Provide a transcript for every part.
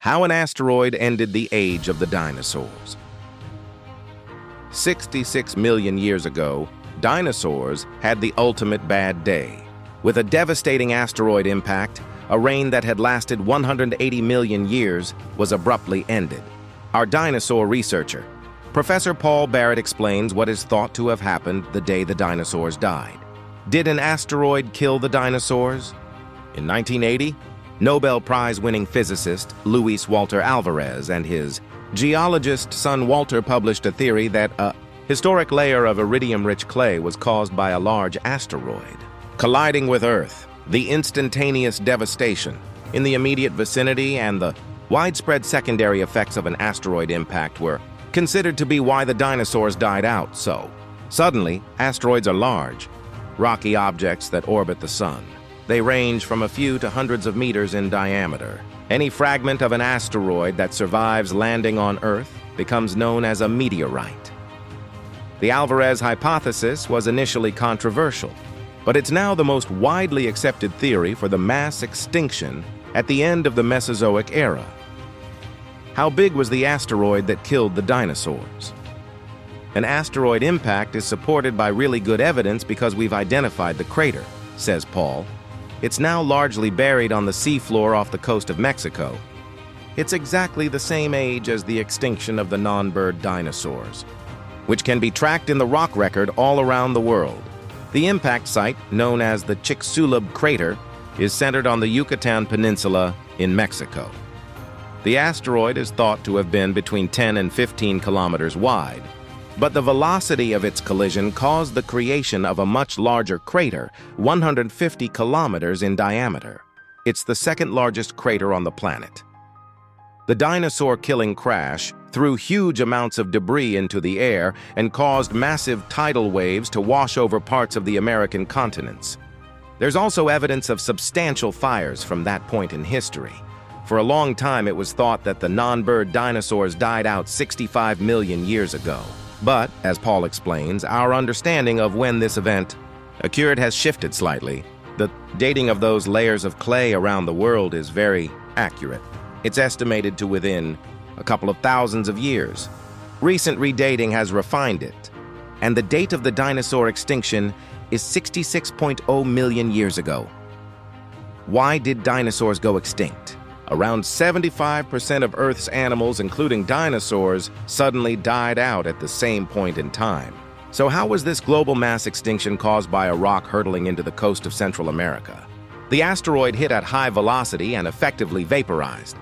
How an asteroid ended the age of the dinosaurs. 66 million years ago, dinosaurs had the ultimate bad day. With a devastating asteroid impact, a reign that had lasted 180 million years was abruptly ended. Our dinosaur researcher, Professor Paul Barrett, explains what is thought to have happened the day the dinosaurs died. Did an asteroid kill the dinosaurs? In 1980, Nobel Prize-winning physicist Luis Walter Alvarez and his geologist son Walter published a theory that a historic layer of iridium-rich clay was caused by a large asteroid colliding with Earth. The instantaneous devastation in the immediate vicinity and the widespread secondary effects of an asteroid impact were considered to be why the dinosaurs died out. So, suddenly, asteroids are large, rocky objects that orbit the sun. They range from a few to hundreds of meters in diameter. Any fragment of an asteroid that survives landing on Earth becomes known as a meteorite. The Alvarez hypothesis was initially controversial, but it's now the most widely accepted theory for the mass extinction at the end of the Mesozoic era. How big was the asteroid that killed the dinosaurs? An asteroid impact is supported by really good evidence because we've identified the crater, says Paul. It's now largely buried on the seafloor off the coast of Mexico. It's exactly the same age as the extinction of the non-bird dinosaurs, which can be tracked in the rock record all around the world. The impact site, known as the Chicxulub crater, is centered on the Yucatán Peninsula in Mexico. The asteroid is thought to have been between 10 and 15 kilometers wide, but the velocity of its collision caused the creation of a much larger crater, 150 kilometers in diameter. It's the second largest crater on the planet. The dinosaur-killing crash threw huge amounts of debris into the air and caused massive tidal waves to wash over parts of the American continents. There's also evidence of substantial fires from that point in history. For a long time, it was thought that the non-bird dinosaurs died out 65 million years ago. But, as Paul explains, our understanding of when this event occurred has shifted slightly. The dating of those layers of clay around the world is very accurate. It's estimated to within a couple of thousands of years. Recent redating has refined it, and the date of the dinosaur extinction is 66.0 million years ago. Why did dinosaurs go extinct? Around 75% of Earth's animals, including dinosaurs, suddenly died out at the same point in time. So how was this global mass extinction caused by a rock hurtling into the coast of Central America? The asteroid hit at high velocity and effectively vaporized.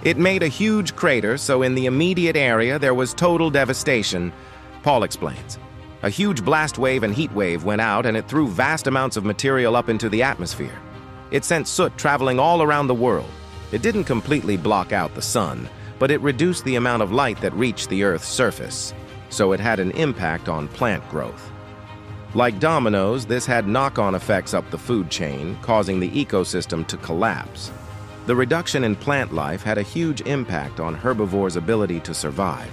It made a huge crater, so in the immediate area there was total devastation, Paul explains. A huge blast wave and heat wave went out, and it threw vast amounts of material up into the atmosphere. It sent soot traveling all around the world. It didn't completely block out the sun, but it reduced the amount of light that reached the Earth's surface, so it had an impact on plant growth. Like dominoes, this had knock-on effects up the food chain, causing the ecosystem to collapse. The reduction in plant life had a huge impact on herbivores' ability to survive,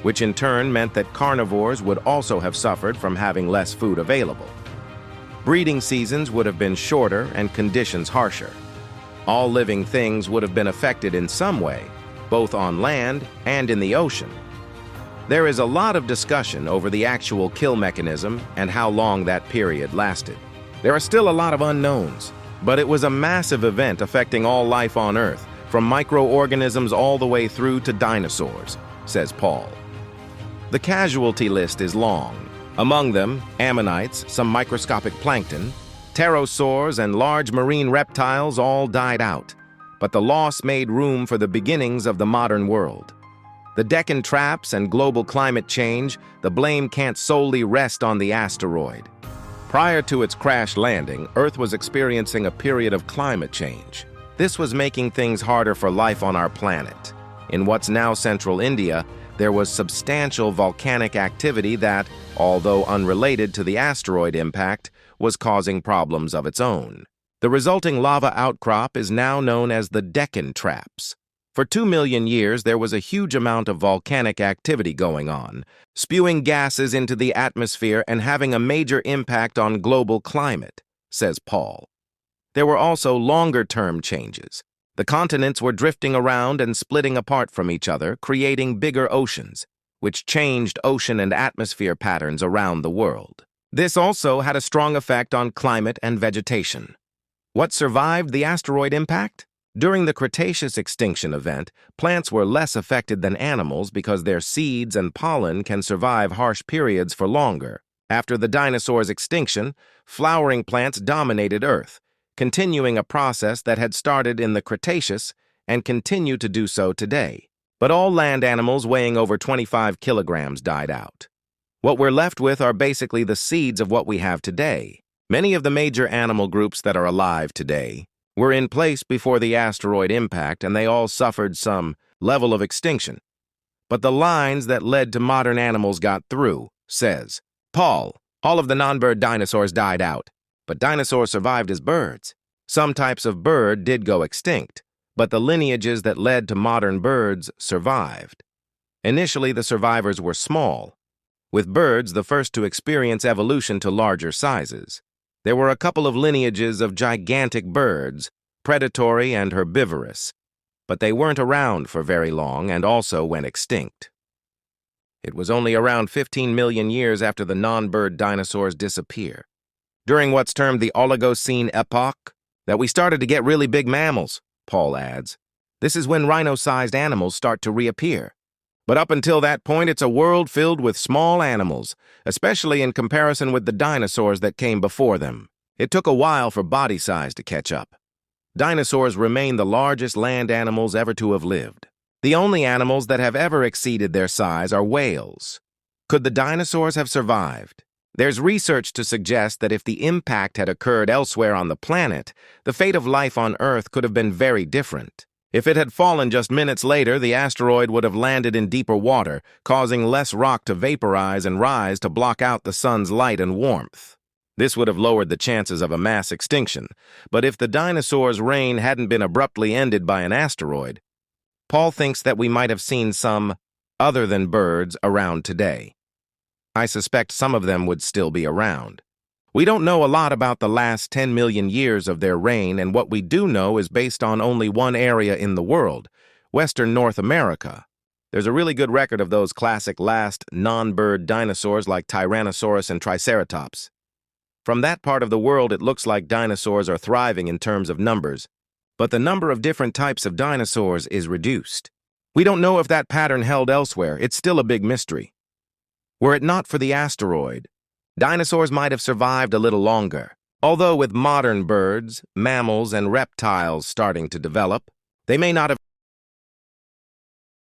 which in turn meant that carnivores would also have suffered from having less food available. Breeding seasons would have been shorter and conditions harsher. All living things would have been affected in some way, both on land and in the ocean. There is a lot of discussion over the actual kill mechanism and how long that period lasted. There are still a lot of unknowns, but it was a massive event affecting all life on Earth, from microorganisms all the way through to dinosaurs, says Paul. The casualty list is long. Among them, ammonites, some microscopic plankton, pterosaurs, and large marine reptiles all died out, but the loss made room for the beginnings of the modern world. The Deccan traps and global climate change, the blame can't solely rest on the asteroid. Prior to its crash landing, Earth was experiencing a period of climate change. This was making things harder for life on our planet. In what's now central India, there was substantial volcanic activity that, although unrelated to the asteroid impact, was causing problems of its own. The resulting lava outcrop is now known as the Deccan traps. For 2 million years, there was a huge amount of volcanic activity going on, spewing gases into the atmosphere and having a major impact on global climate, says Paul. There were also longer-term changes. The continents were drifting around and splitting apart from each other, creating bigger oceans, which changed ocean and atmosphere patterns around the world. This also had a strong effect on climate and vegetation. What survived the asteroid impact? During the Cretaceous extinction event, plants were less affected than animals because their seeds and pollen can survive harsh periods for longer. After the dinosaurs' extinction, flowering plants dominated Earth, continuing a process that had started in the Cretaceous and continue to do so today. But all land animals weighing over 25 kilograms died out. What we're left with are basically the seeds of what we have today. Many of the major animal groups that are alive today were in place before the asteroid impact, and they all suffered some level of extinction. But the lines that led to modern animals got through, says, Paul, all of the non-bird dinosaurs died out, but dinosaurs survived as birds. Some types of bird did go extinct, but the lineages that led to modern birds survived. Initially, the survivors were small, with birds the first to experience evolution to larger sizes. There were a couple of lineages of gigantic birds, predatory and herbivorous, but they weren't around for very long and also went extinct. It was only around 15 million years after the non-bird dinosaurs disappear, during what's termed the Oligocene epoch, that we started to get really big mammals, Paul adds. This is when rhino-sized animals start to reappear. But up until that point, it's a world filled with small animals, especially in comparison with the dinosaurs that came before them. It took a while for body size to catch up. Dinosaurs remain the largest land animals ever to have lived. The only animals that have ever exceeded their size are whales. Could the dinosaurs have survived? There's research to suggest that if the impact had occurred elsewhere on the planet, the fate of life on Earth could have been very different. If it had fallen just minutes later, the asteroid would have landed in deeper water, causing less rock to vaporize and rise to block out the sun's light and warmth. This would have lowered the chances of a mass extinction. But if the dinosaurs' reign hadn't been abruptly ended by an asteroid, Paul thinks that we might have seen some other than birds around today. I suspect some of them would still be around. We don't know a lot about the last 10 million years of their reign, and what we do know is based on only one area in the world, Western North America. There's a really good record of those classic last non-bird dinosaurs like Tyrannosaurus and Triceratops. From that part of the world, it looks like dinosaurs are thriving in terms of numbers, but the number of different types of dinosaurs is reduced. We don't know if that pattern held elsewhere. It's still a big mystery. Were it not for the asteroid, dinosaurs might have survived a little longer. Although with modern birds, mammals, and reptiles starting to develop, they may not have